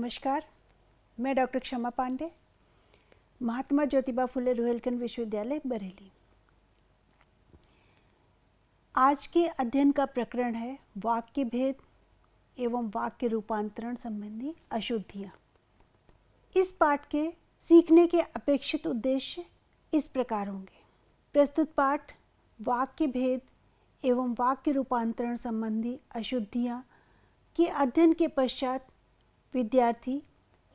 नमस्कार, मैं डॉक्टर क्षमा पांडे, महात्मा ज्योतिबा फुले रुहेलखंड विश्वविद्यालय बरेली। आज के अध्ययन का प्रकरण है वाक्य भेद एवं वाक्य रूपांतरण संबंधी अशुद्धियाँ। इस पाठ के सीखने के अपेक्षित उद्देश्य इस प्रकार होंगे। प्रस्तुत पाठ वाक्य भेद एवं वाक्य रूपांतरण संबंधी अशुद्धियाँ के अध्ययन के पश्चात विद्यार्थी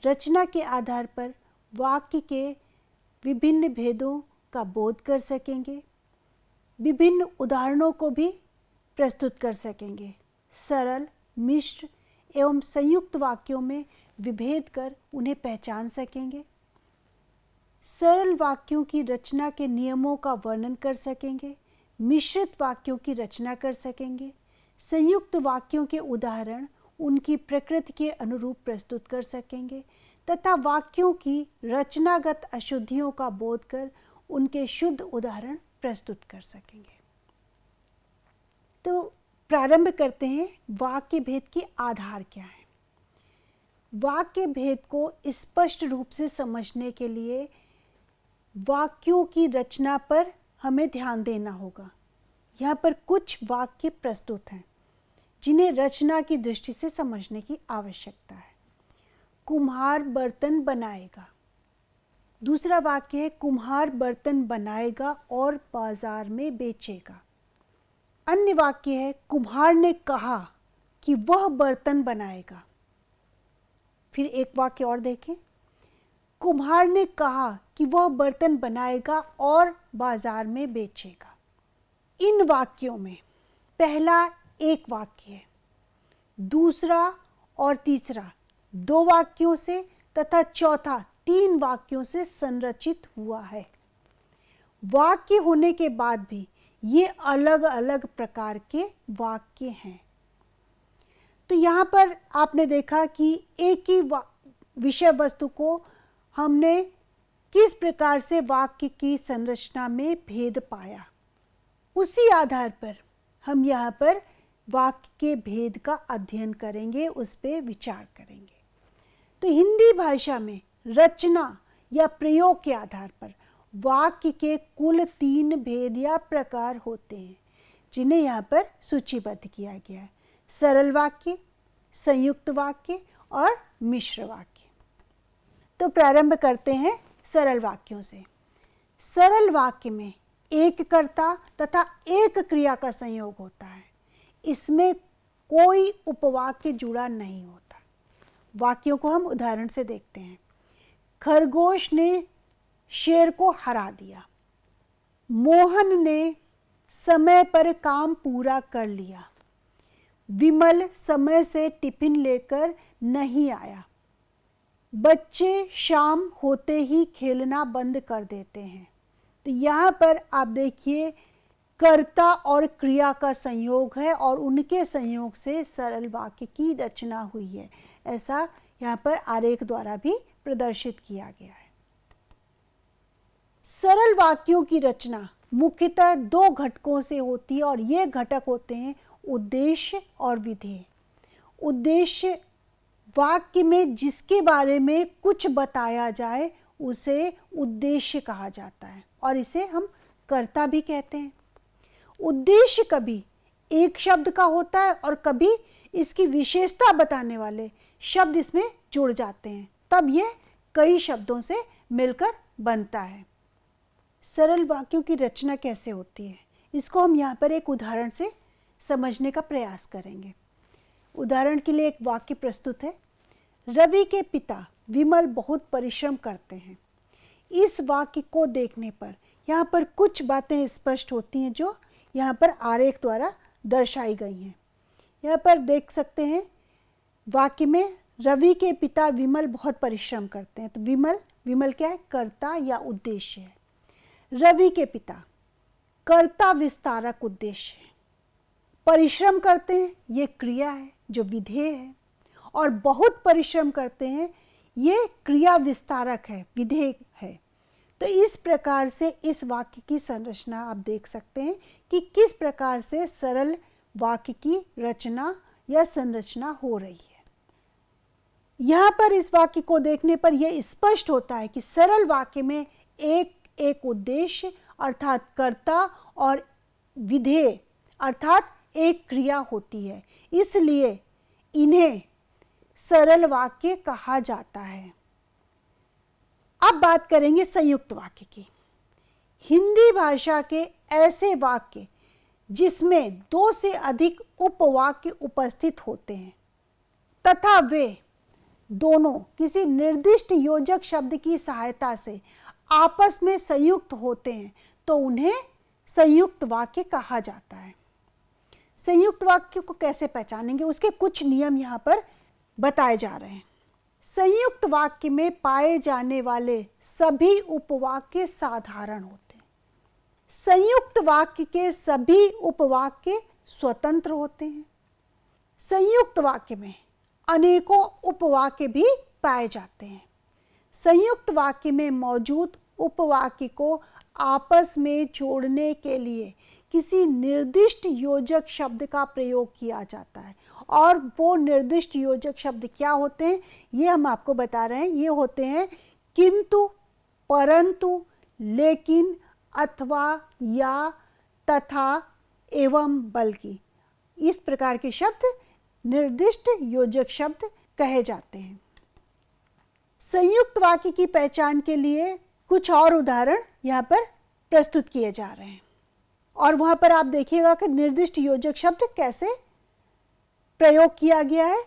रचना के आधार पर वाक्य के विभिन्न भेदों का बोध कर सकेंगे, विभिन्न उदाहरणों को भी प्रस्तुत कर सकेंगे। सरल, मिश्र एवं संयुक्त वाक्यों में विभेद कर उन्हें पहचान सकेंगे। सरल वाक्यों की रचना के नियमों का वर्णन कर सकेंगे, मिश्रित वाक्यों की रचना कर सकेंगे, संयुक्त वाक्यों के उदाहरण उनकी प्रकृति के अनुरूप प्रस्तुत कर सकेंगे तथा वाक्यों की रचनागत अशुद्धियों का बोध कर उनके शुद्ध उदाहरण प्रस्तुत कर सकेंगे। तो प्रारंभ करते हैं, वाक्य भेद के आधार क्या है। वाक्य भेद को स्पष्ट रूप से समझने के लिए वाक्यों की रचना पर हमें ध्यान देना होगा। यहाँ पर कुछ वाक्य प्रस्तुत हैं जिन्हें रचना की दृष्टि से समझने की आवश्यकता है। कुम्हार बर्तन बनाएगा। दूसरा वाक्य है कुम्हार बर्तन बनाएगा और बाजार में बेचेगा। अन्य वाक्य है कुम्हार ने कहा कि वह बर्तन बनाएगा। फिर एक वाक्य और देखें, कुम्हार ने कहा कि वह बर्तन बनाएगा और बाजार में बेचेगा। इन वाक्यों में पहला एक वाक्य है, दूसरा और तीसरा दो वाक्यों से तथा चौथा तीन वाक्यों से संरचित हुआ है। वाक्य होने के बाद भी ये अलग अलग प्रकार के वाक्य हैं। तो यहाँ पर आपने देखा कि एक ही विषय वस्तु को हमने किस प्रकार से वाक्य की संरचना में भेद पाया, उसी आधार पर हम यहाँ पर वाक्य के भेद का अध्ययन करेंगे, उस पर विचार करेंगे। तो हिंदी भाषा में रचना या प्रयोग के आधार पर वाक्य के कुल 3 भेद या प्रकार होते हैं, जिन्हें यहाँ पर सूचीबद्ध किया गया है। सरल वाक्य, संयुक्त वाक्य और मिश्र वाक्य। तो प्रारंभ करते हैं सरल वाक्यों से। सरल वाक्य में एक कर्ता तथा एक क्रिया का संयोग होता है। इसमें कोई उपवाक्य जुड़ा नहीं होता। वाक्यों को हम उदाहरण से देखते हैं। खरगोश ने शेर को हरा दिया। मोहन ने समय पर काम पूरा कर लिया। विमल समय से टिफिन लेकर नहीं आया। बच्चे शाम होते ही खेलना बंद कर देते हैं। तो यहाँ पर आप देखिए कर्ता और क्रिया का संयोग है और उनके संयोग से सरल वाक्य की रचना हुई है। ऐसा यहाँ पर आरेख द्वारा भी प्रदर्शित किया गया है। सरल वाक्यों की रचना मुख्यतः 2 घटकों से होती है और ये घटक होते हैं उद्देश्य और विधेय। उद्देश्य वाक्य में जिसके बारे में कुछ बताया जाए उसे उद्देश्य कहा जाता है और इसे हम कर्ता भी कहते हैं। उद्देश्य कभी एक शब्द का होता है और कभी इसकी विशेषता बताने वाले शब्द इसमें जुड़ जाते हैं, तब यह कई शब्दों से मिलकर बनता है। सरल वाक्यों की रचना कैसे होती है, इसको हम यहाँ पर एक उदाहरण से समझने का प्रयास करेंगे। उदाहरण के लिए एक वाक्य प्रस्तुत है। रवि के पिता विमल बहुत परिश्रम करते हैं। इस वाक्य को देखने पर यहाँ पर कुछ बातें स्पष्ट होती हैं जो यहाँ पर आरेख द्वारा दर्शाई गई हैं। यहाँ पर देख सकते हैं वाक्य में रवि के पिता विमल बहुत परिश्रम करते हैं। तो विमल क्या है, कर्ता या उद्देश्य है। रवि के पिता कर्ता विस्तारक उद्देश्य है। परिश्रम करते हैं ये क्रिया है जो विधेय है, और बहुत परिश्रम करते हैं ये क्रिया विस्तारक है, विधेय है। तो इस प्रकार से इस वाक्य की संरचना आप देख सकते हैं कि किस प्रकार से सरल वाक्य की रचना या संरचना हो रही है। यहाँ पर इस वाक्य को देखने पर यह स्पष्ट होता है कि सरल वाक्य में एक एक उद्देश्य अर्थात कर्ता और विधेय अर्थात एक क्रिया होती है, इसलिए इन्हें सरल वाक्य कहा जाता है। अब बात करेंगे संयुक्त वाक्य की। हिंदी भाषा के ऐसे वाक्य जिसमें दो से अधिक उपवाक्य उपस्थित होते हैं तथा वे दोनों किसी निर्दिष्ट योजक शब्द की सहायता से आपस में संयुक्त होते हैं तो उन्हें संयुक्त वाक्य कहा जाता है। संयुक्त वाक्य को कैसे पहचानेंगे, उसके कुछ नियम यहाँ पर बताए जा रहे हैं। संयुक्त वाक्य में पाए जाने वाले सभी उपवाक्य साधारण होते हैं। संयुक्त वाक्य के सभी उपवाक्य स्वतंत्र होते हैं। संयुक्त वाक्य में अनेकों उपवाक्य भी पाए जाते हैं। संयुक्त वाक्य में मौजूद उपवाक्य को आपस में जोड़ने के लिए किसी निर्दिष्ट योजक शब्द का प्रयोग किया जाता है और वो निर्दिष्ट योजक शब्द क्या होते हैं ये हम आपको बता रहे हैं। ये होते हैं किंतु, परंतु, लेकिन, अथवा, या, तथा, एवं, बल्कि। इस प्रकार के शब्द निर्दिष्ट योजक शब्द कहे जाते हैं। संयुक्त वाक्य की पहचान के लिए कुछ और उदाहरण यहाँ पर प्रस्तुत किए जा रहे हैं और वहाँ पर आप देखिएगा कि निर्दिष्ट योजक शब्द कैसे प्रयोग किया गया है।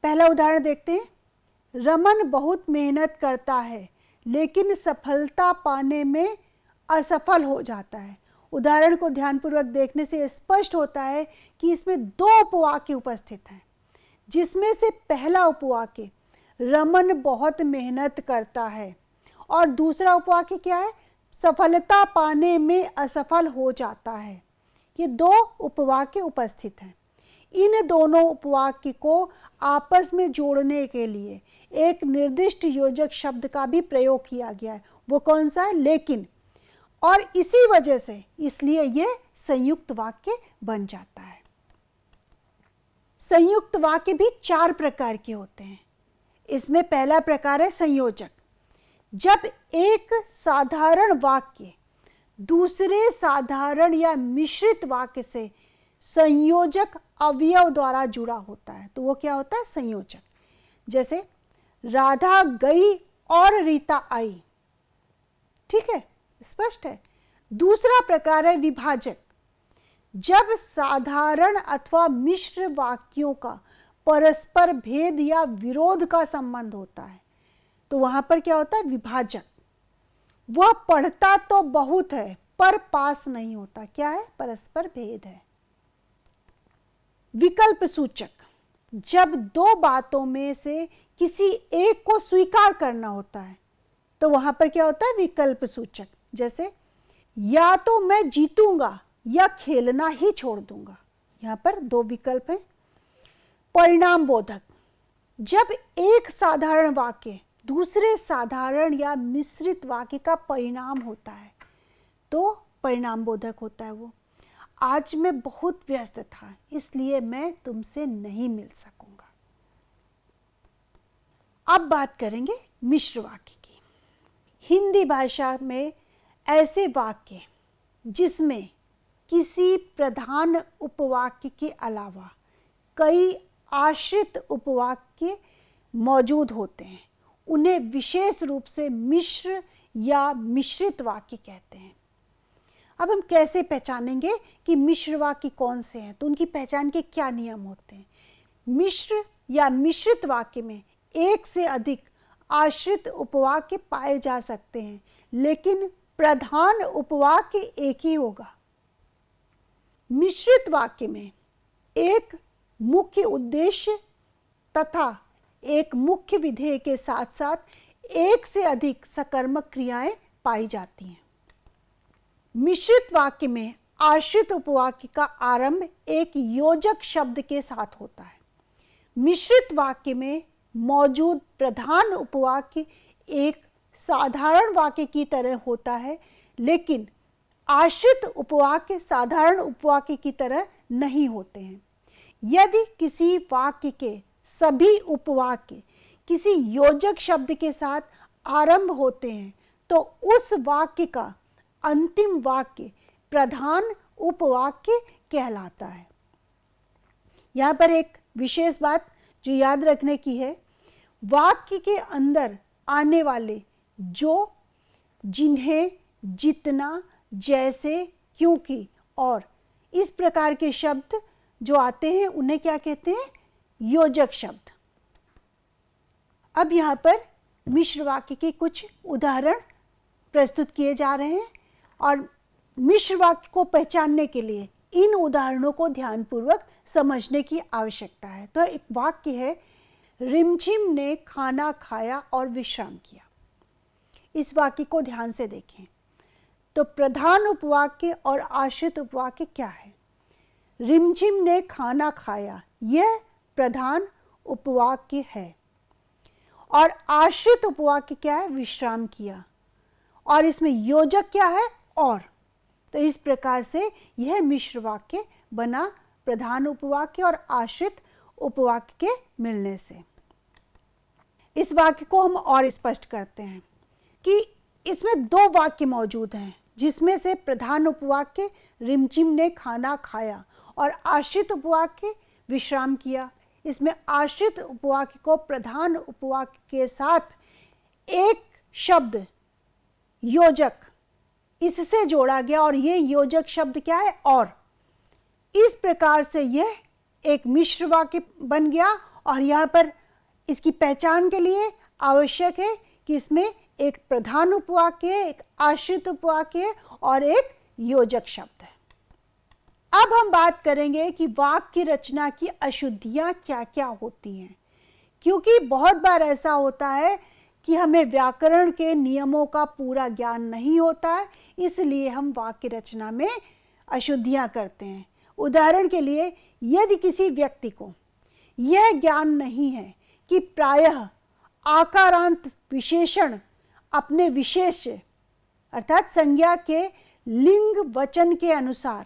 पहला उदाहरण देखते हैं। रमन बहुत मेहनत करता है लेकिन सफलता पाने में असफल हो जाता है। उदाहरण को ध्यानपूर्वक देखने से स्पष्ट होता है कि इसमें दो उपवाक्य उपस्थित हैं, जिसमें से पहला उपवाक्य रमन बहुत मेहनत करता है और दूसरा उपवाक्य क्या है, सफलता पाने में असफल हो जाता है। ये दो उपवाक्य उपस्थित हैं। इन दोनों उपवाक्य को आपस में जोड़ने के लिए एक निर्दिष्ट योजक शब्द का भी प्रयोग किया गया है। वो कौन सा है, लेकिन। और इसी वजह से इसलिए ये संयुक्त वाक्य बन जाता है। संयुक्त वाक्य भी चार प्रकार के होते हैं। इसमें पहला प्रकार है संयोजक। जब एक साधारण वाक्य दूसरे साधारण या मिश्रित वाक्य से संयोजक अवयव द्वारा जुड़ा होता है तो वो क्या होता है, संयोजक। जैसे राधा गई और रीता आई। ठीक है, स्पष्ट है। दूसरा प्रकार है विभाजक। जब साधारण अथवा मिश्र वाक्यों का परस्पर भेद या विरोध का संबंध होता है तो वहां पर क्या होता है, विभाजक। वह पढ़ता तो बहुत है पर पास नहीं होता, क्या है, परस्पर भेद है। विकल्प सूचक। जब दो बातों में से किसी एक को स्वीकार करना होता है तो वहां पर क्या होता है, विकल्प सूचक। जैसे या तो मैं जीतूंगा या खेलना ही छोड़ दूंगा। यहां पर दो विकल्प हैं। परिणाम बोधक। जब एक साधारण वाक्य दूसरे साधारण या मिश्रित वाक्य का परिणाम होता है तो परिणाम बोधक होता है वो। आज मैं बहुत व्यस्त था इसलिए मैं तुमसे नहीं मिल सकूंगा। अब बात करेंगे मिश्र वाक्य की। हिंदी भाषा में ऐसे वाक्य जिसमें किसी प्रधान उपवाक्य के अलावा कई आश्रित उपवाक्य मौजूद होते हैं उन्हें विशेष रूप से मिश्र या मिश्रित वाक्य कहते हैं। अब हम कैसे पहचानेंगे कि मिश्र वाक्य कौन से हैं, तो उनकी पहचान के क्या नियम होते हैं। मिश्र या मिश्रित वाक्य में एक से अधिक आश्रित उपवाक्य पाए जा सकते हैं लेकिन प्रधान उपवाक्य एक ही होगा। मिश्रित वाक्य में एक मुख्य उद्देश्य तथा एक मुख्य विधेय के साथ साथ एक से अधिक सकर्मक क्रियाएं पाई जाती हैं। मिश्रित वाक्य में आश्रित उपवाक्य का आरंभ एक योजक शब्द के साथ होता है। मिश्रित वाक्य में मौजूद प्रधान उपवाक्य एक साधारण वाक्य की तरह होता है लेकिन आश्रित उपवाक्य साधारण उपवाक्य की तरह नहीं होते हैं। यदि किसी वाक्य के सभी उपवाक्य किसी योजक शब्द के साथ आरंभ होते हैं तो उस वाक्य का अंतिम वाक्य प्रधान उपवाक्य कहलाता है। यहाँ पर एक विशेष बात जो याद रखने की है, वाक्य के अंदर आने वाले जो, जिन्हें, जितना, जैसे, क्योंकि और इस प्रकार के शब्द जो आते हैं उन्हें क्या कहते हैं? योजक शब्द। अब यहाँ पर मिश्र वाक्य के कुछ उदाहरण प्रस्तुत किए जा रहे हैं और मिश्र वाक्य को पहचानने के लिए इन उदाहरणों को ध्यानपूर्वक समझने की आवश्यकता है। तो एक वाक्य है, रिमझिम ने खाना खाया और विश्राम किया। इस वाक्य को ध्यान से देखें तो प्रधान उपवाक्य और आश्रित उपवाक्य क्या है? रिमझिम ने खाना खाया, यह प्रधान उपवाक्य है और आश्रित उपवाक्य क्या है? विश्राम किया। और इसमें योजक क्या है? और। तो इस प्रकार से यह मिश्र वाक्य बना प्रधान उपवाक्य और आश्रित उपवाक्य के मिलने से। इस वाक्य को हम और स्पष्ट करते हैं कि इसमें दो वाक्य मौजूद हैं, जिसमें से प्रधान उपवाक्य रिमझिम ने खाना खाया और आश्रित उपवाक्य विश्राम किया। इसमें आश्रित उपवाक्य को प्रधान उपवाक्य के साथ एक शब्द योजक इससे जोड़ा गया और ये योजक शब्द क्या है? और। इस प्रकार से यह एक मिश्र वाक्य बन गया और यहाँ पर इसकी पहचान के लिए आवश्यक है कि इसमें एक प्रधान उपवाक्य है, एक आश्रित उपवाक्य है और एक योजक शब्द है। अब हम बात करेंगे कि वाक्य रचना की अशुद्धियां क्या क्या होती हैं, क्योंकि बहुत बार ऐसा होता है कि हमें व्याकरण के नियमों का पूरा ज्ञान नहीं होता है, इसलिए हम वाक्य रचना में अशुद्धियां करते हैं। उदाहरण के लिए, यदि किसी व्यक्ति को यह ज्ञान नहीं है कि प्रायः आकारांत विशेषण अपने विशेष अर्थात संज्ञा के लिंग वचन के अनुसार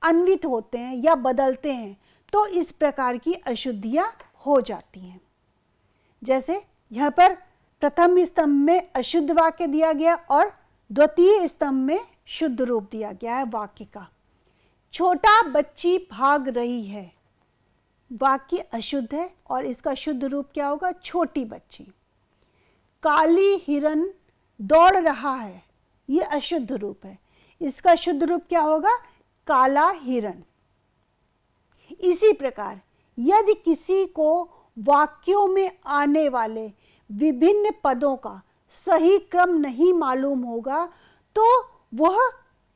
अन्वित होते हैं या बदलते हैं, तो इस प्रकार की अशुद्धियां हो जाती हैं। जैसे यहाँ पर प्रथम स्तंभ में अशुद्ध वाक्य दिया गया और द्वितीय स्तंभ में शुद्ध रूप दिया गया है वाक्य का। छोटा बच्ची भाग रही है, वाक्य अशुद्ध है और इसका शुद्ध रूप क्या होगा? छोटी बच्ची। काली हिरन दौड़ रहा है, ये अशुद्ध रूप है, इसका शुद्ध रूप क्या होगा? काला हिरन। इसी प्रकार यदि किसी को वाक्यों में आने वाले विभिन्न पदों का सही क्रम नहीं मालूम होगा तो वह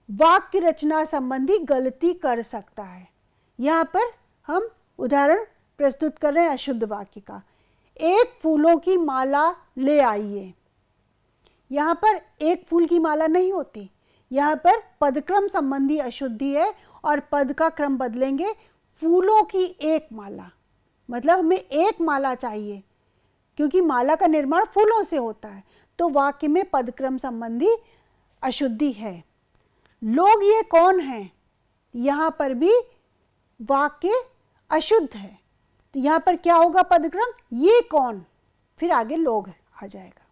वाक्य रचना संबंधी गलती कर सकता है। यहाँ पर हम उदाहरण प्रस्तुत कर रहे हैं अशुद्ध वाक्य का। एक फूलों की माला ले आइए। यहाँ पर एक फूल की माला नहीं होती, यहाँ पर पदक्रम संबंधी अशुद्धि है और पद का क्रम बदलेंगे। फूलों की एक माला, मतलब हमें एक माला चाहिए क्योंकि माला का निर्माण फूलों से होता है, तो वाक्य में पदक्रम संबंधी अशुद्धि है। लोग ये कौन हैं? यहाँ पर भी वाक्य अशुद्ध है, तो यहाँ पर क्या होगा? पदक्रम ये कौन, फिर आगे लोग आ जाएगा।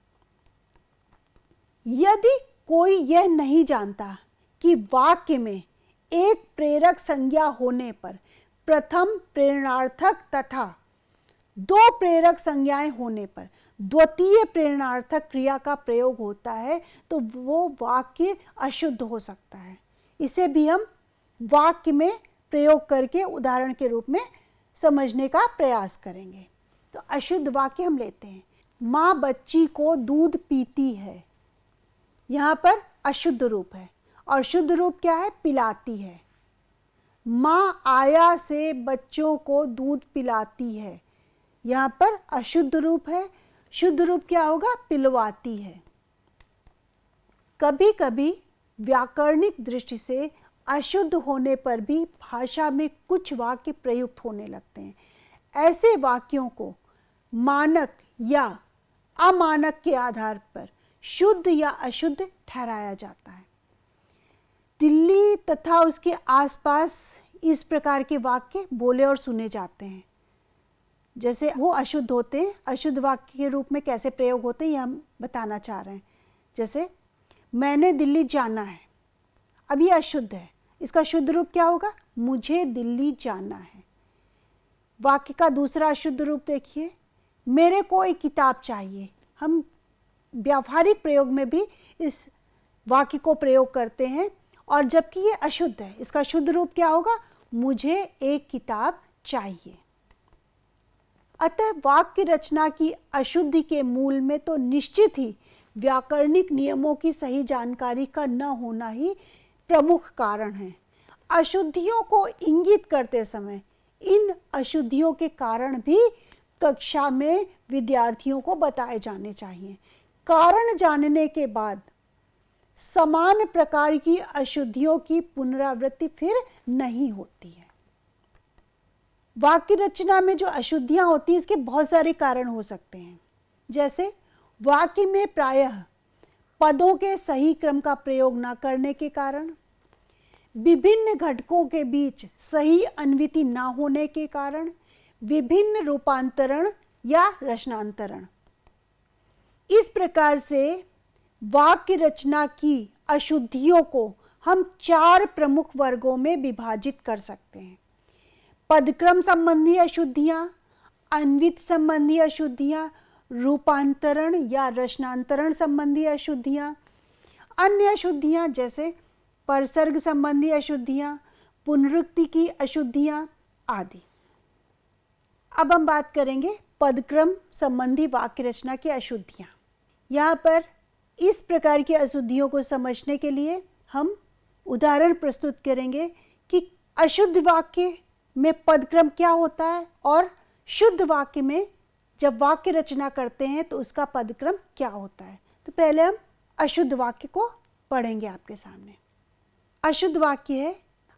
यदि कोई यह नहीं जानता कि वाक्य में एक प्रेरक संज्ञा होने पर प्रथम प्रेरणार्थक तथा दो प्रेरक संज्ञाएं होने पर द्वितीय प्रेरणार्थक क्रिया का प्रयोग होता है, तो वो वाक्य अशुद्ध हो सकता है। इसे भी हम वाक्य में प्रयोग करके उदाहरण के रूप में समझने का प्रयास करेंगे। तो अशुद्ध वाक्य हम लेते हैं। माँ बच्ची को दूध पीती है, यहाँ पर अशुद्ध रूप है और शुद्ध रूप क्या है? पिलाती है। माँ आया से बच्चों को दूध पिलाती है, यहाँ पर अशुद्ध रूप है, शुद्ध रूप क्या होगा? पिलवाती है। कभी कभी व्याकरणिक दृष्टि से अशुद्ध होने पर भी भाषा में कुछ वाक्य प्रयुक्त होने लगते हैं। ऐसे वाक्यों को मानक या अमानक के आधार पर शुद्ध या अशुद्ध ठहराया जाता है। दिल्ली तथा उसके आसपास इस प्रकार के वाक्य बोले और सुने जाते हैं। जैसे वो अशुद्ध होते हैं, अशुद्ध वाक्य के रूप में कैसे प्रयोग होते हैं ये हम बताना चाह रहे हैं। जैसे मैंने दिल्ली जाना है, अब ये अशुद्ध है, इसका शुद्ध रूप क्या होगा? मुझे दिल्ली जाना है। वाक्य का दूसरा अशुद्ध रूप देखिए, मेरे को एक किताब चाहिए। हम व्यावहारिक प्रयोग में भी इस वाक्य को प्रयोग करते हैं और जबकि ये अशुद्ध है, इसका शुद्ध रूप क्या होगा? मुझे एक किताब चाहिए। अतः वाक्य रचना की अशुद्धि के मूल में तो निश्चित ही व्याकरणिक नियमों की सही जानकारी का न होना ही प्रमुख कारण है। अशुद्धियों को इंगित करते समय इन अशुद्धियों के कारण भी कक्षा में विद्यार्थियों को बताए जाने चाहिए। कारण जानने के बाद समान प्रकार की अशुद्धियों की पुनरावृत्ति फिर नहीं होती है। वाक्य रचना में जो अशुद्धियां होती हैं इसके बहुत सारे कारण हो सकते हैं। जैसे वाक्य में प्रायः पदों के सही क्रम का प्रयोग न करने के कारण, विभिन्न घटकों के बीच सही अन्विति न होने के कारण, विभिन्न रूपांतरण या रचनांतरण। इस प्रकार से वाक्य रचना की अशुद्धियों को हम 4 प्रमुख वर्गों में विभाजित कर सकते हैं। पदक्रम संबंधी अशुद्धियां, अन्वित संबंधी अशुद्धियां, रूपांतरण या रचनांतरण संबंधी अशुद्धियां, अन्य अशुद्धियां जैसे परसर्ग संबंधी अशुद्धियां, पुनरुक्ति की अशुद्धियां आदि। अब हम बात करेंगे पदक्रम संबंधी वाक्य रचना की अशुद्धियां। यहाँ पर इस प्रकार की अशुद्धियों को समझने के लिए हम उदाहरण प्रस्तुत करेंगे कि अशुद्ध वाक्य में पदक्रम क्या होता है और शुद्ध वाक्य में जब वाक्य रचना करते हैं तो उसका पदक्रम क्या होता है। तो पहले हम अशुद्ध वाक्य को पढ़ेंगे आपके सामने। अशुद्ध वाक्य है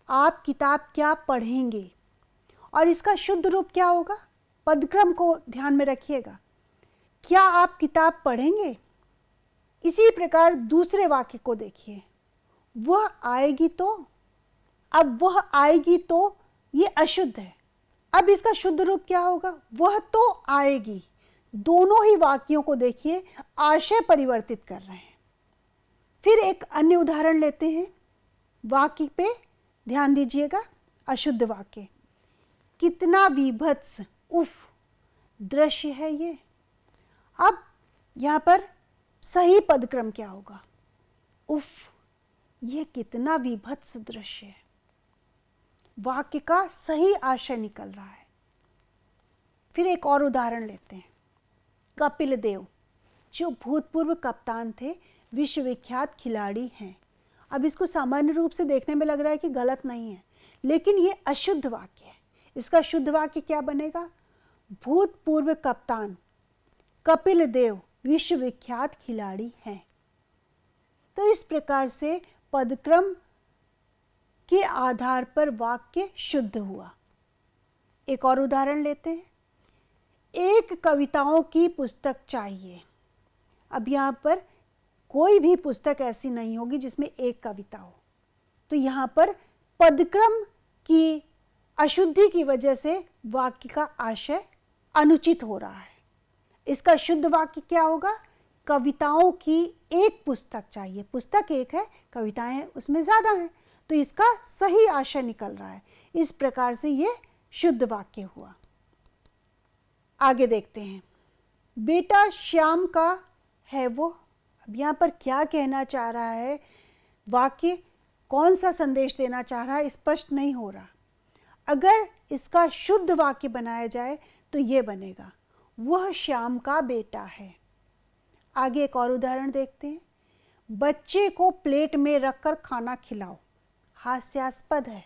आप किताब क्या पढ़ेंगे, और इसका शुद्ध रूप क्या होगा? पदक्रम को ध्यान में रखिएगा, क्या आप किताब पढ़ेंगे। इसी प्रकार दूसरे वाक्य को देखिए, वह आएगी तो। अब वह आएगी तो ये अशुद्ध है, अब इसका शुद्ध रूप क्या होगा? वह तो आएगी। दोनों ही वाक्यों को देखिए आशय परिवर्तित कर रहे हैं। फिर एक अन्य उदाहरण लेते हैं, वाक्य पे ध्यान दीजिएगा। अशुद्ध वाक्य, कितना विभत्स उफ दृश्य है ये। अब यहाँ पर सही पदक्रम क्या होगा? उफ, ये कितना विभत्स दृश्य है। वाक्य का सही आशय निकल रहा है। फिर एक और उदाहरण लेते हैं। कपिल देव जो भूतपूर्व कप्तान थे, विश्वविख्यात खिलाड़ी हैं। अब इसको सामान्य रूप से देखने में लग रहा है कि गलत नहीं है, लेकिन ये अशुद्ध वाक्य है। इसका शुद्ध वाक्य क्या बनेगा? भूतपूर्व कप्तान कपिल देव विश्वविख्यात खिलाड़ी हैं। तो इस प्रकार से पदक्रम के आधार पर वाक्य शुद्ध हुआ। एक और उदाहरण लेते हैं। एक कविताओं की पुस्तक चाहिए। अब यहाँ पर कोई भी पुस्तक ऐसी नहीं होगी जिसमें एक कविता हो, तो यहाँ पर पदक्रम की अशुद्धि की वजह से वाक्य का आशय अनुचित हो रहा है। इसका शुद्ध वाक्य क्या होगा? कविताओं की एक पुस्तक चाहिए। पुस्तक एक है, कविताएं उसमें ज़्यादा हैं, तो इसका सही आशय निकल रहा है। इस प्रकार से ये शुद्ध वाक्य हुआ। आगे देखते हैं। बेटा श्याम का है वो। अब यहाँ पर क्या कहना चाह रहा है? वाक्य कौन सा संदेश देना चाह रहा है स्पष्ट नहीं हो रहा। अगर इसका शुद्ध वाक्य बनाया जाए तो ये बनेगा, वह श्याम का बेटा है। आगे एक और उदाहरण देखते हैं। बच्चे को प्लेट में रखकर खाना खिलाओ। हास्यास्पद है।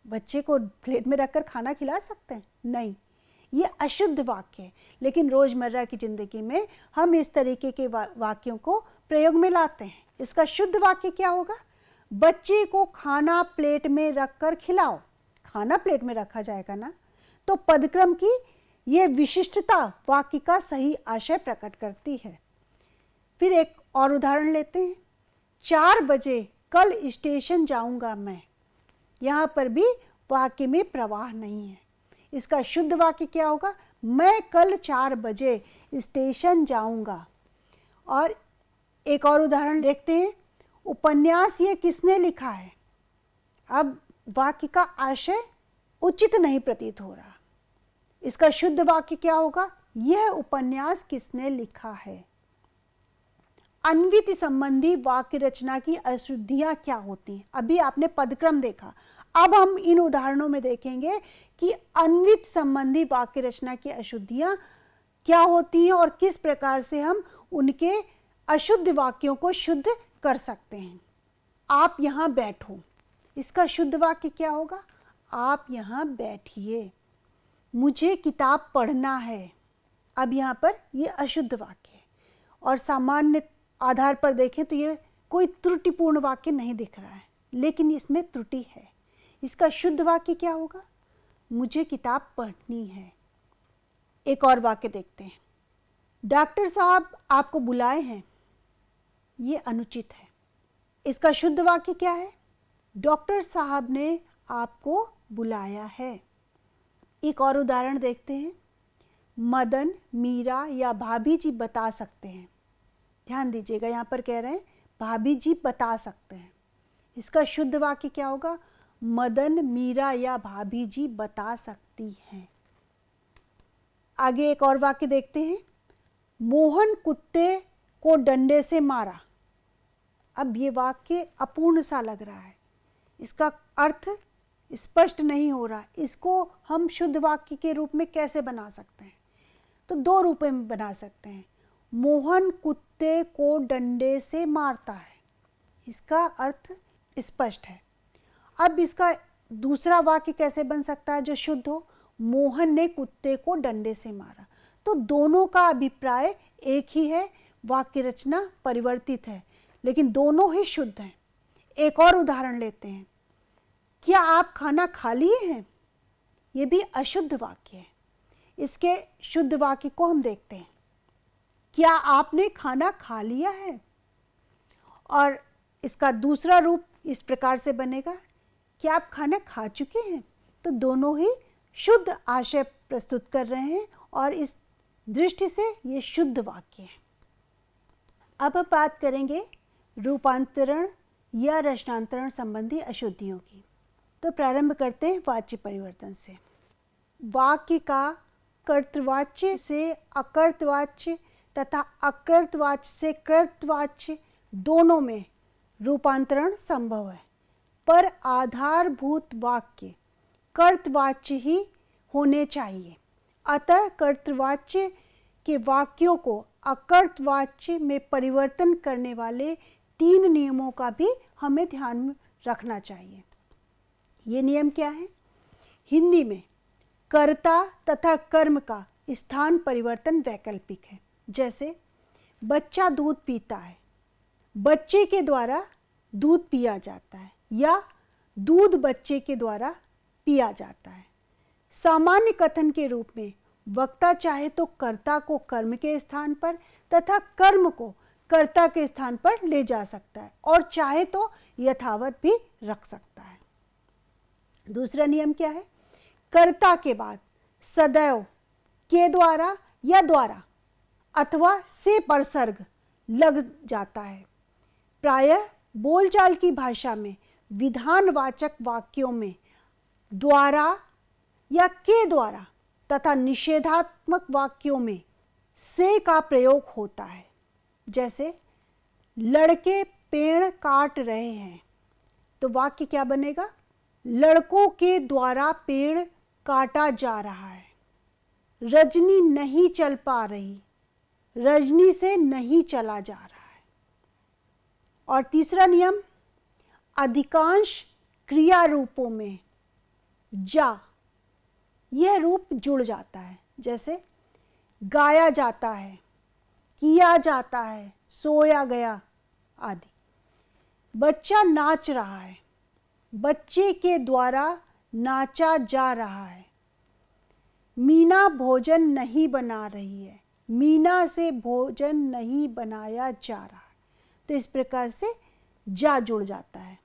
बच्चे को प्लेट में रखकर खाना खिला सकते हैं? नहीं, ये अशुद्ध वाक्य है। लेकिन रोजमर्रा की जिंदगी में हम इस तरीके के वाक्यों को प्रयोग में लाते हैं। इसका शुद्ध वाक्य क्या होगा? बच्चे को खाना प्लेट में रखकर खिलाओ। खाना प्लेट में रखा जाएगा ना, तो पदक्रम की ये विशिष्टता वाक्य का सही आशय प्रकट करती है। फिर एक और उदाहरण लेते हैं। 4 बजे कल स्टेशन जाऊंगा मैं। यहाँ पर भी वाक्य में प्रवाह नहीं है। इसका शुद्ध वाक्य क्या होगा? मैं कल 4 बजे स्टेशन जाऊंगा। और एक और उदाहरण देखते हैं। उपन्यास ये किसने लिखा है? अब वाक्य का आशय उचित नहीं प्रतीत हो रहा। इसका शुद्ध वाक्य क्या होगा? यह उपन्यास किसने लिखा है। अन्वित संबंधी वाक्य रचना की अशुद्धियां क्या होती हैं? अभी आपने पदक्रम देखा, अब हम इन उदाहरणों में देखेंगे कि अन्वित संबंधी वाक्य रचना की अशुद्धियां क्या होती हैं और किस प्रकार से हम उनके अशुद्ध वाक्यों को शुद्ध कर सकते हैं। आप यहाँ बैठो, इसका शुद्ध वाक्य क्या होगा? आप यहाँ बैठिए। मुझे किताब पढ़ना है। अब यहाँ पर ये अशुद्ध वाक्य है और सामान्य आधार पर देखें तो ये कोई त्रुटिपूर्ण वाक्य नहीं दिख रहा है, लेकिन इसमें त्रुटि है। इसका शुद्ध वाक्य क्या होगा? मुझे किताब पढ़नी है। एक और वाक्य देखते हैं। डॉक्टर साहब आपको बुलाए हैं। ये अनुचित है। इसका शुद्ध वाक्य क्या है? डॉक्टर साहब ने आपको बुलाया है। एक और उदाहरण देखते हैं। मदन, मीरा या भाभी जी बता सकते हैं। ध्यान दीजिएगा, यहाँ पर कह रहे हैं भाभी जी बता सकते हैं। इसका शुद्ध वाक्य क्या होगा? मदन, मीरा या भाभी जी बता सकती हैं। आगे एक और वाक्य देखते हैं। मोहन कुत्ते को डंडे से मारा। अब ये वाक्य अपूर्ण सा लग रहा है, इसका अर्थ स्पष्ट नहीं हो रहा। इसको हम शुद्ध वाक्य के रूप में कैसे बना सकते हैं? तो 2 रूप में बना सकते हैं। मोहन कुत्ते को डंडे से मारता है, इसका अर्थ स्पष्ट है। अब इसका दूसरा वाक्य कैसे बन सकता है जो शुद्ध हो? मोहन ने कुत्ते को डंडे से मारा। तो दोनों का अभिप्राय एक ही है, वाक्य रचना परिवर्तित है, लेकिन दोनों ही शुद्ध हैं। एक और उदाहरण लेते हैं। क्या आप खाना खा लिए हैं? ये भी अशुद्ध वाक्य है। इसके शुद्ध वाक्य को हम देखते हैं। क्या आपने खाना खा लिया है? और इसका दूसरा रूप इस प्रकार से बनेगा, क्या आप खाना खा चुके हैं? तो दोनों ही शुद्ध आशय प्रस्तुत कर रहे हैं और इस दृष्टि से ये शुद्ध वाक्य है। अब हम बात करेंगे रूपांतरण या रचनांतरण संबंधी अशुद्धियों की। तो प्रारंभ करते हैं वाच्य परिवर्तन से। वाक्य का कर्तृवाच्य से अकर्तवाच्य तथा अकर्तवाच्य से कर्तवाच्य दोनों में रूपांतरण संभव है, पर आधारभूत वाक्य कर्तवाच्य ही होने चाहिए। अतः कर्तवाच्य के वाक्यों को अकर्तवाच्य में परिवर्तन करने वाले 3 नियमों का भी हमें ध्यान में रखना चाहिए। ये नियम क्या है? हिंदी में कर्ता तथा कर्म का स्थान परिवर्तन वैकल्पिक है। जैसे बच्चा दूध पीता है, बच्चे के द्वारा दूध पिया जाता है, या दूध बच्चे के द्वारा पिया जाता है। सामान्य कथन के रूप में वक्ता चाहे तो कर्ता को कर्म के स्थान पर तथा कर्म को कर्ता के स्थान पर ले जा सकता है और चाहे तो यथावत भी रख सकता है। दूसरा नियम क्या है? कर्ता के बाद सदैव के द्वारा या द्वारा अथवा से परसर्ग लग जाता है। प्रायः बोलचाल की भाषा में विधानवाचक वाक्यों में द्वारा या के द्वारा तथा निषेधात्मक वाक्यों में से का प्रयोग होता है। जैसे लड़के पेड़ काट रहे हैं, तो वाक्य क्या बनेगा? लड़कों के द्वारा पेड़ काटा जा रहा है। रजनी नहीं चल पा रही, रजनी से नहीं चला जा रहा है। और तीसरा नियम, अधिकांश क्रिया रूपों में जा यह रूप जुड़ जाता है। जैसे गाया जाता है, किया जाता है, सोया गया आदि। बच्चा नाच रहा है, बच्चे के द्वारा नाचा जा रहा है। मीना भोजन नहीं बना रही है, मीना से भोजन नहीं बनाया जा रहा है। तो इस प्रकार से जा जुड़ जाता है।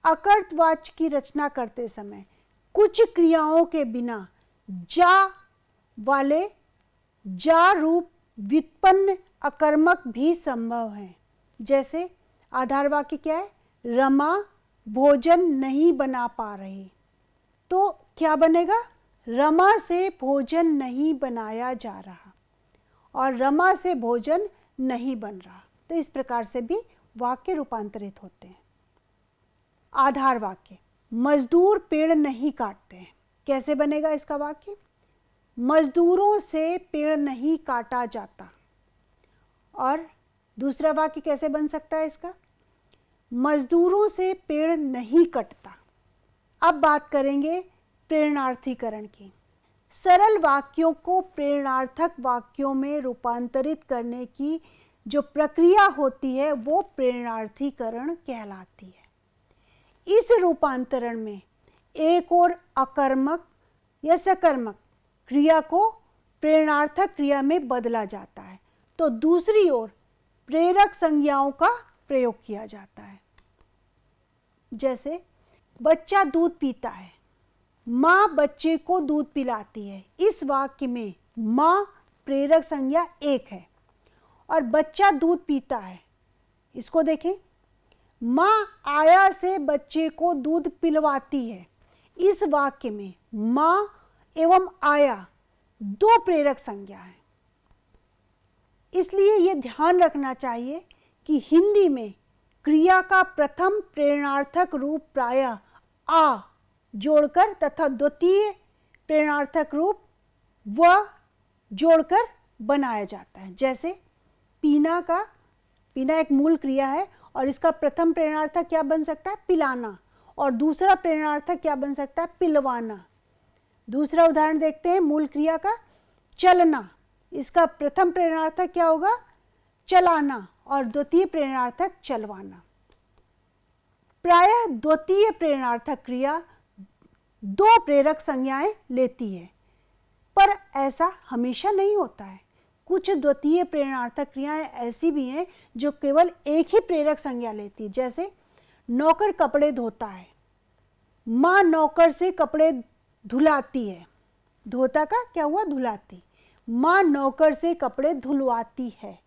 अकर्तवाच्य की रचना करते समय कुछ क्रियाओं के बिना जा वाले जा रूप व्युत्पन्न अकर्मक भी संभव है। जैसे आधार वाक्य क्या है? रमा भोजन नहीं बना पा रही, तो क्या बनेगा? रमा से भोजन नहीं बनाया जा रहा और रमा से भोजन नहीं बन रहा। तो इस प्रकार से भी वाक्य रूपांतरित होते हैं। आधार वाक्य, मजदूर पेड़ नहीं काटते हैं। कैसे बनेगा इसका वाक्य? मजदूरों से पेड़ नहीं काटा जाता। और दूसरा वाक्य कैसे बन सकता है इसका? मजदूरों से पेड़ नहीं कटता। अब बात करेंगे प्रेरणार्थीकरण की। सरल वाक्यों को प्रेरणार्थक वाक्यों में रूपांतरित करने की जो प्रक्रिया होती है वो प्रेरणार्थीकरण कहलाती है। इस रूपांतरण में एक और अकर्मक या सकर्मक क्रिया को प्रेरणार्थक क्रिया में बदला जाता है, तो दूसरी ओर प्रेरक संज्ञाओं का प्रयोग किया जाता है। जैसे बच्चा दूध पीता है, माँ बच्चे को दूध पिलाती है। इस वाक्य में माँ प्रेरक संज्ञा एक है और बच्चा दूध पीता है। इसको देखें, माँ आया से बच्चे को दूध पिलवाती है। इस वाक्य में माँ एवं आया दो प्रेरक संज्ञा है। इसलिए यह ध्यान रखना चाहिए कि हिंदी में क्रिया का प्रथम प्रेरणार्थक रूप प्रायः आ जोड़कर तथा द्वितीय प्रेरणार्थक रूप व जोड़कर बनाया जाता है। जैसे पीना एक मूल क्रिया है और इसका प्रथम प्रेरणार्थक क्या बन सकता है? पिलाना। और दूसरा प्रेरणार्थक क्या बन सकता है? पिलवाना। दूसरा उदाहरण देखते हैं मूल क्रिया का, चलना। इसका प्रथम प्रेरणार्थक क्या होगा? चलाना और द्वितीय प्रेरणार्थक चलवाना। प्रायः द्वितीय प्रेरणार्थक क्रिया दो प्रेरक संज्ञाएं लेती है, पर ऐसा हमेशा नहीं होता है। कुछ द्वितीय प्रेरणार्थक क्रियाएं ऐसी भी हैं जो केवल एक ही प्रेरक संज्ञा लेती है। जैसे नौकर कपड़े धोता है, माँ नौकर से कपड़े धुलाती है। धोता का क्या हुआ? धुलाती। माँ नौकर से कपड़े धुलवाती है।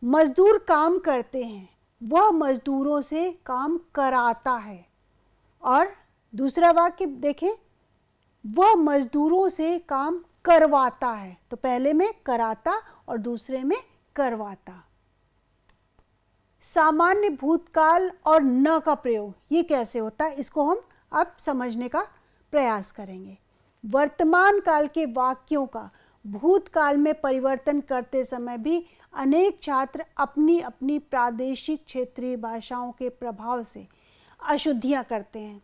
मजदूर काम करते हैं, वह मजदूरों से काम कराता है। और दूसरा वाक्य देखें, वह मजदूरों से काम करवाता है। तो पहले में कराता और दूसरे में करवाता। सामान्य भूतकाल और न का प्रयोग ये कैसे होता है, इसको हम अब समझने का प्रयास करेंगे। वर्तमान काल के वाक्यों का भूतकाल में परिवर्तन करते समय भी अनेक छात्र अपनी अपनी प्रादेशिक क्षेत्रीय भाषाओं के प्रभाव से अशुद्धियां करते हैं।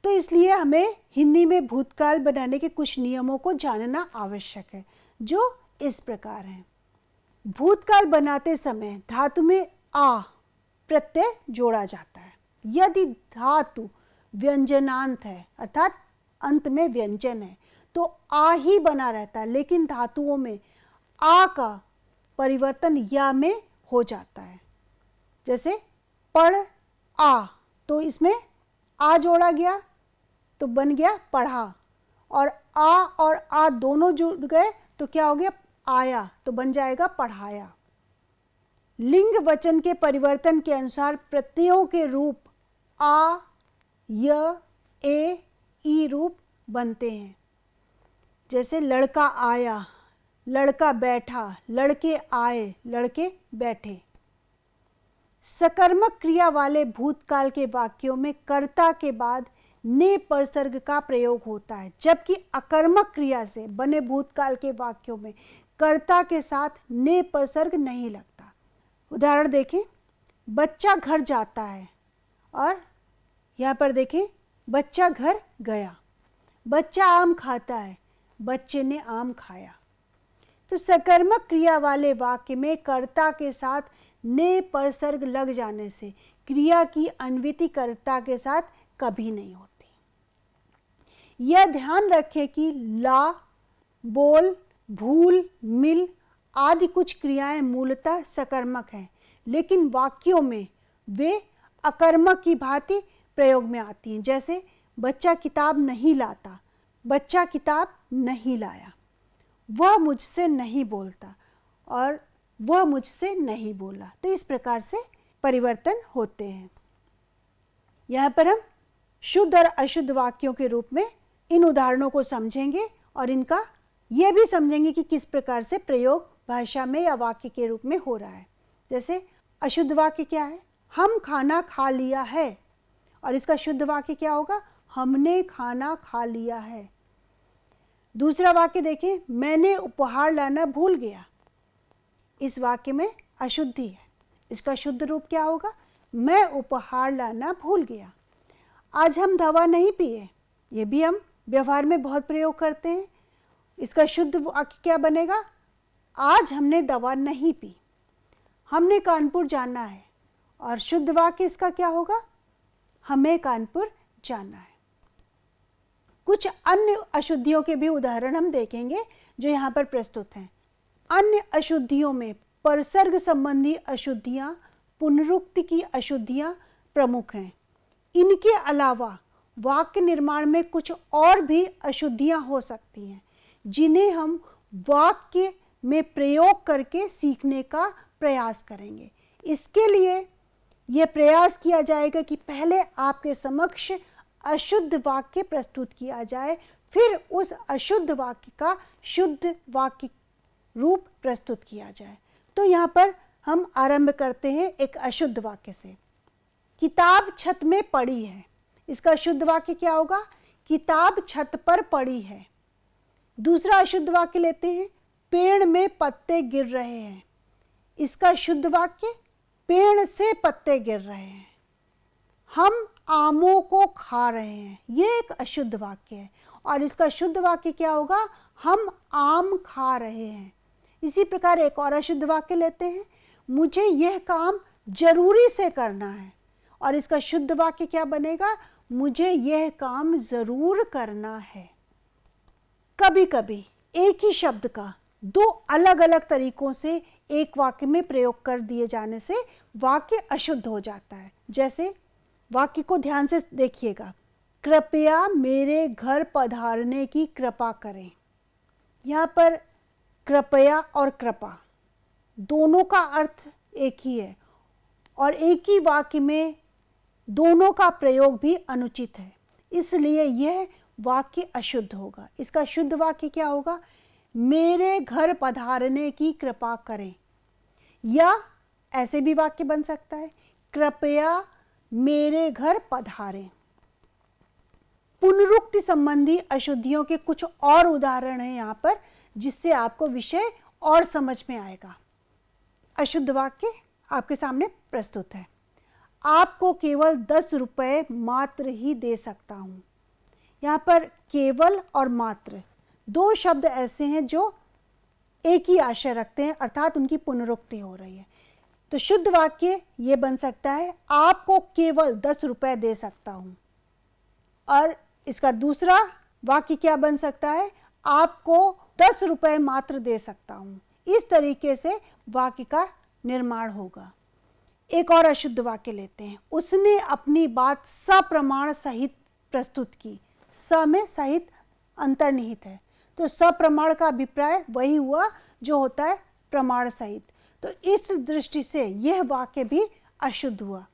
तो इसलिए हमें हिंदी में भूतकाल बनाने के कुछ नियमों को जानना आवश्यक है, जो इस प्रकार हैं। भूतकाल बनाते समय धातु में आ प्रत्यय जोड़ा जाता है। यदि धातु व्यंजनांत है अर्थात अंत में व्यंजन है तो आ ही बना रहता है, लेकिन धातुओं में आ का परिवर्तन या में हो जाता है। जैसे पढ़ आ, तो इसमें आ जोड़ा गया तो बन गया पढ़ा, और आ दोनों जुड़ गए तो क्या हो गया? आया, तो बन जाएगा पढ़ाया। लिंग वचन के परिवर्तन के अनुसार प्रत्ययों के रूप आ, य, ए, ई रूप बनते हैं। जैसे लड़का आया, लड़का बैठा, लड़के आए, लड़के बैठे। सकर्मक क्रिया वाले भूतकाल के वाक्यों में कर्ता के बाद ने परसर्ग का प्रयोग होता है, जबकि अकर्मक क्रिया से बने भूतकाल के वाक्यों में कर्ता के साथ ने परसर्ग नहीं लगता। उदाहरण देखें, बच्चा घर जाता है और यहाँ पर देखें बच्चा घर गया। बच्चा आम खाता है, बच्चे ने आम खाया। तो सकर्मक क्रिया वाले वाक्य में कर्ता के साथ ने परसर्ग लग जाने से क्रिया की अन्विति कर्ता के साथ कभी नहीं होती। यह ध्यान रखें कि ला, बोल, भूल, मिल आदि कुछ क्रियाएं मूलतः सकर्मक हैं, लेकिन वाक्यों में वे अकर्मक की भांति प्रयोग में आती हैं। जैसे बच्चा किताब नहीं लाता, बच्चा किताब नहीं लाया। वह मुझसे नहीं बोलता और वह मुझसे नहीं बोला। तो इस प्रकार से परिवर्तन होते हैं। यहाँ पर हम शुद्ध और अशुद्ध वाक्यों के रूप में इन उदाहरणों को समझेंगे और इनका यह भी समझेंगे कि किस प्रकार से प्रयोग भाषा में या वाक्य के रूप में हो रहा है। जैसे अशुद्ध वाक्य क्या है? हम खाना खा लिया है। और इसका शुद्ध वाक्य क्या होगा? हमने खाना खा लिया है। दूसरा वाक्य देखिए, मैंने उपहार लाना भूल गया। इस वाक्य में अशुद्धि है। इसका शुद्ध रूप क्या होगा? मैं उपहार लाना भूल गया। आज हम दवा नहीं पिए। ये भी हम व्यवहार में बहुत प्रयोग करते हैं। इसका शुद्ध वाक्य क्या बनेगा? आज हमने दवा नहीं पी। हमने कानपुर जाना है। और शुद्ध वाक्य इसका क्या होगा? हमें कानपुर जाना है। कुछ अन्य अशुद्धियों के भी उदाहरण हम देखेंगे जो यहाँ पर प्रस्तुत हैं। अन्य अशुद्धियों में परसर्ग संबंधी अशुद्धियाँ, पुनरुक्ति की अशुद्धियाँ प्रमुख हैं। इनके अलावा वाक्य निर्माण में कुछ और भी अशुद्धियाँ हो सकती हैं जिन्हें हम वाक्य में प्रयोग करके सीखने का प्रयास करेंगे। इसके लिए यह प्रयास किया जाएगा कि पहले आपके समक्ष अशुद्ध वाक्य प्रस्तुत किया जाए, फिर उस अशुद्ध वाक्य का शुद्ध वाक्य रूप प्रस्तुत किया जाए। तो यहाँ पर हम आरंभ करते हैं एक अशुद्ध वाक्य से। किताब छत में पड़ी है। इसका शुद्ध वाक्य क्या होगा? किताब छत पर पड़ी है। दूसरा अशुद्ध वाक्य लेते हैं, पेड़ में पत्ते गिर रहे हैं। इसका शुद्ध वाक्य, पेड़ से पत्ते गिर रहे हैं। हम आमों को खा रहे हैं। ये एक अशुद्ध वाक्य है और इसका शुद्ध वाक्य क्या होगा? हम आम खा रहे हैं। इसी प्रकार एक और अशुद्ध वाक्य लेते हैं, मुझे यह काम जरूरी से करना है। और इसका शुद्ध वाक्य क्या बनेगा? मुझे यह काम जरूर करना है। कभी कभी एक ही शब्द का दो अलग अलग तरीकों से एक वाक्य में प्रयोग कर दिए जाने से वाक्य अशुद्ध हो जाता है। जैसे वाक्य को ध्यान से देखिएगा, कृपया मेरे घर पधारने की कृपा करें। यहाँ पर कृपया और कृपा दोनों का अर्थ एक ही है और एक ही वाक्य में दोनों का प्रयोग भी अनुचित है, इसलिए यह वाक्य अशुद्ध होगा। इसका शुद्ध वाक्य क्या होगा? मेरे घर पधारने की कृपा करें। या ऐसे भी वाक्य बन सकता है, कृपया मेरे घर पधारें। पुनरुक्ति संबंधी अशुद्धियों के कुछ और उदाहरण हैं यहाँ पर, जिससे आपको विषय और समझ में आएगा। अशुद्ध वाक्य आपके सामने प्रस्तुत है। आपको केवल 10 रुपये मात्र ही दे सकता हूँ। यहाँ पर केवल और मात्र दो शब्द ऐसे हैं जो एक ही आशय रखते हैं, अर्थात उनकी पुनरुक्ति हो रही है। तो शुद्ध वाक्य ये बन सकता है, आपको केवल 10 रुपये दे सकता हूँ। और इसका दूसरा वाक्य क्या बन सकता है? आपको 10 रुपये मात्र दे सकता हूँ। इस तरीके से वाक्य का निर्माण होगा। एक और अशुद्ध वाक्य लेते हैं, उसने अपनी बात सप्रमाण सहित प्रस्तुत की। स में सहित अंतर्निहित है, तो सप्रमाण का अभिप्राय वही हुआ जो होता है प्रमाण सहित। तो इस दृष्टि से यह वाक्य भी अशुद्ध हुआ।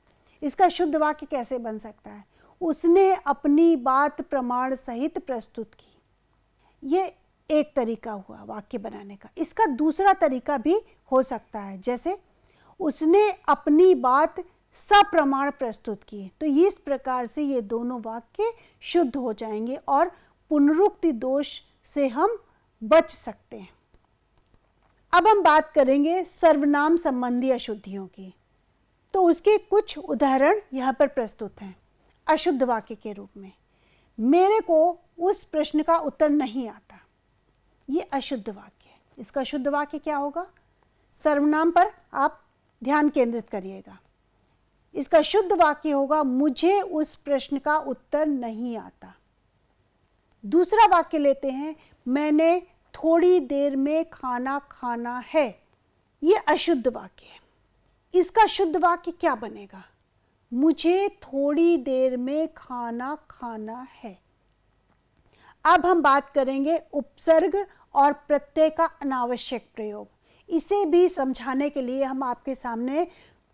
इसका शुद्ध वाक्य कैसे बन सकता है? उसने अपनी बात प्रमाण सहित प्रस्तुत की। ये एक तरीका हुआ वाक्य बनाने का। इसका दूसरा तरीका भी हो सकता है, जैसे उसने अपनी बात सप्रमाण प्रस्तुत की। तो इस प्रकार से ये दोनों वाक्य शुद्ध हो जाएंगे और पुनरुक्ति दोष से हम बच सकते हैं। अब हम बात करेंगे सर्वनाम संबंधी अशुद्धियों की। तो उसके कुछ उदाहरण यहाँ पर प्रस्तुत हैं अशुद्ध वाक्य के रूप में। मेरे को उस प्रश्न का उत्तर नहीं आता। ये अशुद्ध वाक्य है। इसका शुद्ध वाक्य क्या होगा? सर्वनाम पर आप ध्यान केंद्रित करिएगा। इसका शुद्ध वाक्य होगा, मुझे उस प्रश्न का उत्तर नहीं आता। दूसरा वाक्य लेते हैं, मैंने थोड़ी देर में खाना खाना है। यह अशुद्ध वाक्य है। इसका शुद्ध वाक्य क्या बनेगा? मुझे थोड़ी देर में खाना खाना है। अब हम बात करेंगे उपसर्ग और प्रत्यय का अनावश्यक प्रयोग। इसे भी समझाने के लिए हम आपके सामने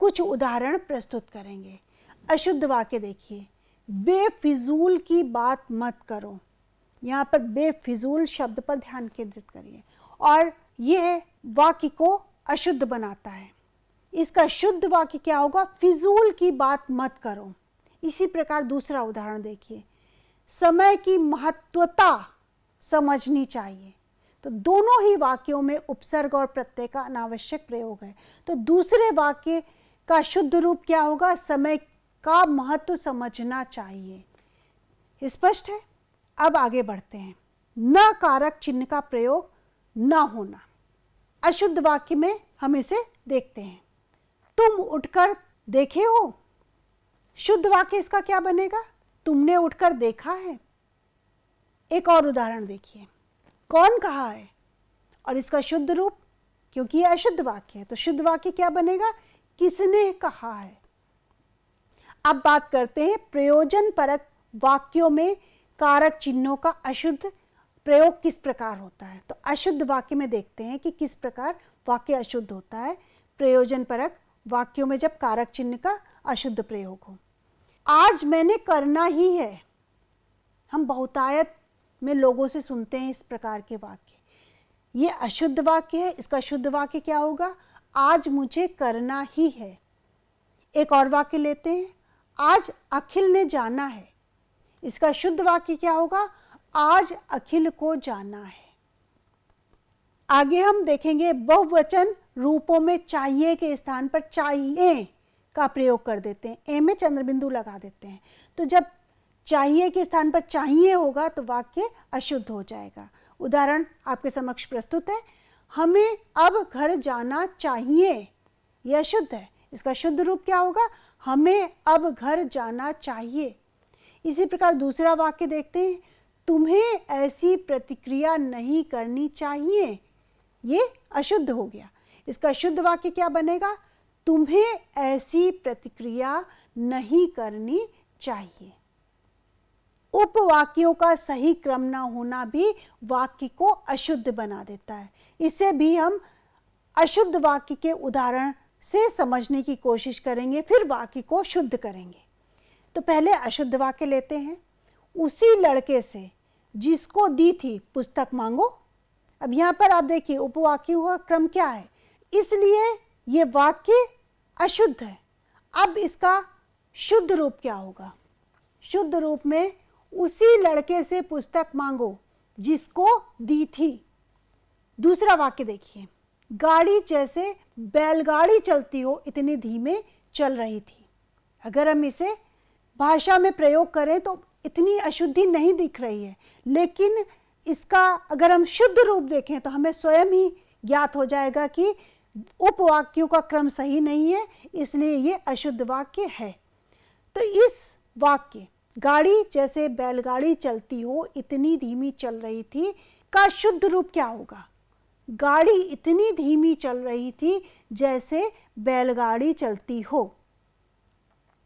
कुछ उदाहरण प्रस्तुत करेंगे। अशुद्ध वाक्य देखिए, बेफिजूल की बात मत करो। यहाँ पर बेफिजूल शब्द पर ध्यान केंद्रित करिए और यह वाक्य को अशुद्ध बनाता है। इसका शुद्ध वाक्य क्या होगा? फिजूल की बात मत करो। इसी प्रकार दूसरा उदाहरण देखिए, समय की महत्वता समझनी चाहिए। तो दोनों ही वाक्यों में उपसर्ग और प्रत्यय का अनावश्यक प्रयोग है। तो दूसरे वाक्य का शुद्ध रूप क्या होगा? समय का महत्व समझना चाहिए। स्पष्ट है? अब आगे बढ़ते हैं। न कारक चिन्ह का प्रयोग न होना। अशुद्ध वाक्य में हम इसे देखते हैं। तुम उठकर देखे हो। शुद्ध वाक्य इसका क्या बनेगा? तुमने उठकर देखा है। एक और उदाहरण देखिए, कौन कहा है? और इसका शुद्ध रूप, क्योंकि यह अशुद्ध वाक्य है तो शुद्ध वाक्य क्या बनेगा? किसने कहा है। अब बात करते हैं प्रयोजन परक वाक्यों में कारक चिन्हों का अशुद्ध प्रयोग किस प्रकार होता है। तो अशुद्ध वाक्य में देखते हैं कि किस प्रकार वाक्य अशुद्ध होता है प्रयोजन परक वाक्यों में जब कारक चिन्ह का अशुद्ध प्रयोग हो। आज मैंने करना ही है। हम बहुतायत में लोगों से सुनते हैं इस प्रकार के वाक्य। ये अशुद्ध वाक्य है। इसका शुद्ध वाक्य क्या होगा? आज मुझे करना ही है। एक और वाक्य लेते हैं, आज अखिल ने जाना है। इसका शुद्ध वाक्य क्या होगा? आज अखिल को जाना है। आगे हम देखेंगे बहुवचन रूपों में चाहिए के स्थान पर चाहिए का प्रयोग कर देते हैं। ए में चंद्र बिंदु लगा देते हैं। तो जब चाहिए के स्थान पर चाहिए होगा तो वाक्य अशुद्ध हो जाएगा। उदाहरण आपके समक्ष प्रस्तुत है, हमें अब घर जाना चाहिए। यह अशुद्ध है। इसका शुद्ध रूप क्या होगा? हमें अब घर जाना चाहिए। इसी प्रकार दूसरा वाक्य देखते हैं, तुम्हें ऐसी प्रतिक्रिया नहीं करनी चाहिए। ये अशुद्ध हो गया। इसका शुद्ध वाक्य क्या बनेगा? तुम्हें ऐसी प्रतिक्रिया नहीं करनी चाहिए। उपवाक्यों का सही क्रम न होना भी वाक्य को अशुद्ध बना देता है। इसे भी हम अशुद्ध वाक्य के उदाहरण से समझने की कोशिश करेंगे, फिर वाक्य को शुद्ध करेंगे। तो पहले अशुद्ध वाक्य लेते हैं, उसी लड़के से जिसको दी थी पुस्तक मांगो। अब यहाँ पर आप देखिए उपवाक्यों का क्रम क्या है, इसलिए ये वाक्य अशुद्ध है। अब इसका शुद्ध रूप क्या होगा? शुद्ध रूप में उसी लड़के से पुस्तक मांगो जिसको दी थी। दूसरा वाक्य देखिए, गाड़ी जैसे बैलगाड़ी चलती हो इतनी धीमे चल रही थी। अगर हम इसे भाषा में प्रयोग करें तो इतनी अशुद्धि नहीं दिख रही है, लेकिन इसका अगर हम शुद्ध रूप देखें तो हमें स्वयं ही ज्ञात हो जाएगा कि उपवाक्यों का क्रम सही नहीं है, इसलिए ये अशुद्ध वाक्य है। तो इस वाक्य गाड़ी जैसे बैलगाड़ी चलती हो इतनी धीमी चल रही थी का शुद्ध रूप क्या होगा? गाड़ी इतनी धीमी चल रही थी जैसे बैलगाड़ी चलती हो।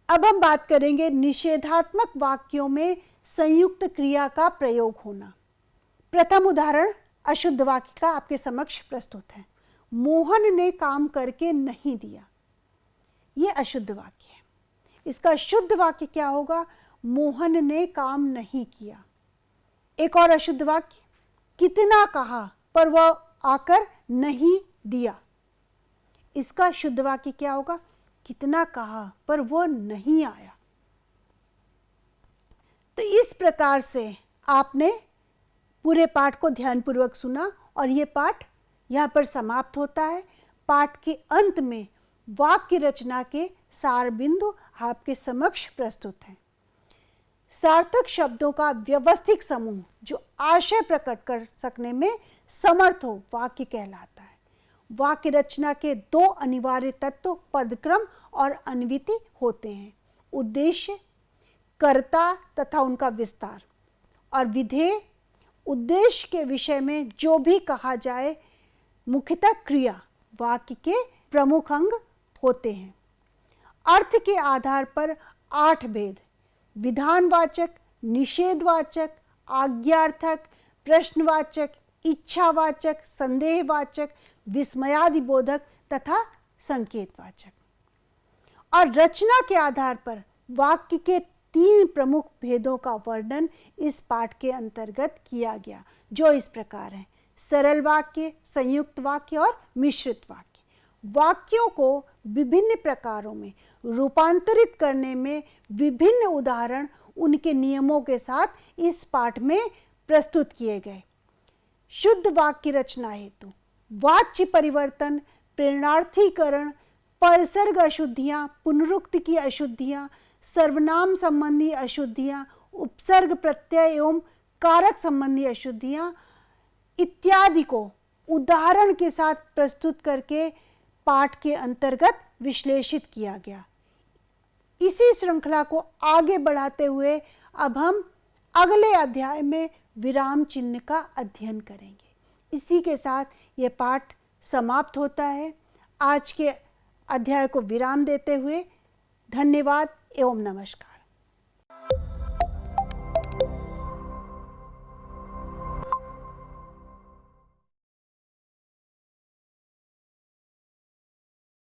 अब हम बात करेंगे निषेधात्मक वाक्यों में संयुक्त क्रिया का प्रयोग होना। प्रथम उदाहरण अशुद्ध वाक्य का आपके समक्ष प्रस्तुत है, मोहन ने काम करके नहीं दिया। यह अशुद्ध वाक्य है। इसका शुद्ध वाक्य क्या होगा? मोहन ने काम नहीं किया। एक और अशुद्ध वाक्य, कितना कहा पर वह आकर नहीं दिया। इसका शुद्ध वाक्य क्या होगा? कितना कहा पर वो नहीं आया। तो इस प्रकार से आपने पूरे पाठ को ध्यानपूर्वक सुना और ये पाठ यहाँ पर समाप्त होता है। पाठ के अंत में वाक्य रचना के सार बिंदु आपके समक्ष प्रस्तुत हैं। सार्थक शब्दों का व्यवस्थित समूह जो आशय प्रकट कर सकने में समर्थ हो वाक्य कहलाता है। वाक्य रचना के दो अनिवार्य तत्व पदक्रम और अन्विति होते हैं, उद्देश्य, कर्ता तथा उनका विस्तार, और विधेय, उद्देश्य के विषय में जो भी कहा जाए, मुख्यतः क्रिया वाक्य के प्रमुख अंग होते हैं। अर्थ के आधार पर 8 भेद, विधानवाचक, निषेधवाचक, आज्ञार्थक, प्रश्नवाचक, इच्छावाचक, संदेहवाचक, विस्मयादिबोधक तथा संकेतवाचक। और रचना के आधार पर वाक्य के 3 प्रमुख भेदों का वर्णन इस पाठ के अंतर्गत किया गया, जो इस प्रकार हैं: सरल वाक्य, संयुक्त वाक्य और मिश्रित वाक्य। वाक्यों को विभिन्न प्रकारों में रूपांतरित करने में विभिन्न उदाहरण उनके नियमों के साथ इस पाठ में प्रस्तुत किए गए। शुद्ध वाक्य रचना हेतु वाच्य परिवर्तन, प्रेरणार्थीकरण, परसर्ग अशुद्धियां, पुनरुक्ति की अशुद्धियां, सर्वनाम संबंधी अशुद्धियां, उपसर्ग प्रत्यय एवं कारक संबंधी अशुद्धियां इत्यादि को उदाहरण के साथ प्रस्तुत करके पाठ के अंतर्गत विश्लेषित किया गया। इसी श्रृंखला को आगे बढ़ाते हुए अब हम अगले अध्याय में विराम चिन्ह का अध्ययन करेंगे। इसी के साथ ये पाठ समाप्त होता है। आज के अध्याय को विराम देते हुए धन्यवाद एवं नमस्कार।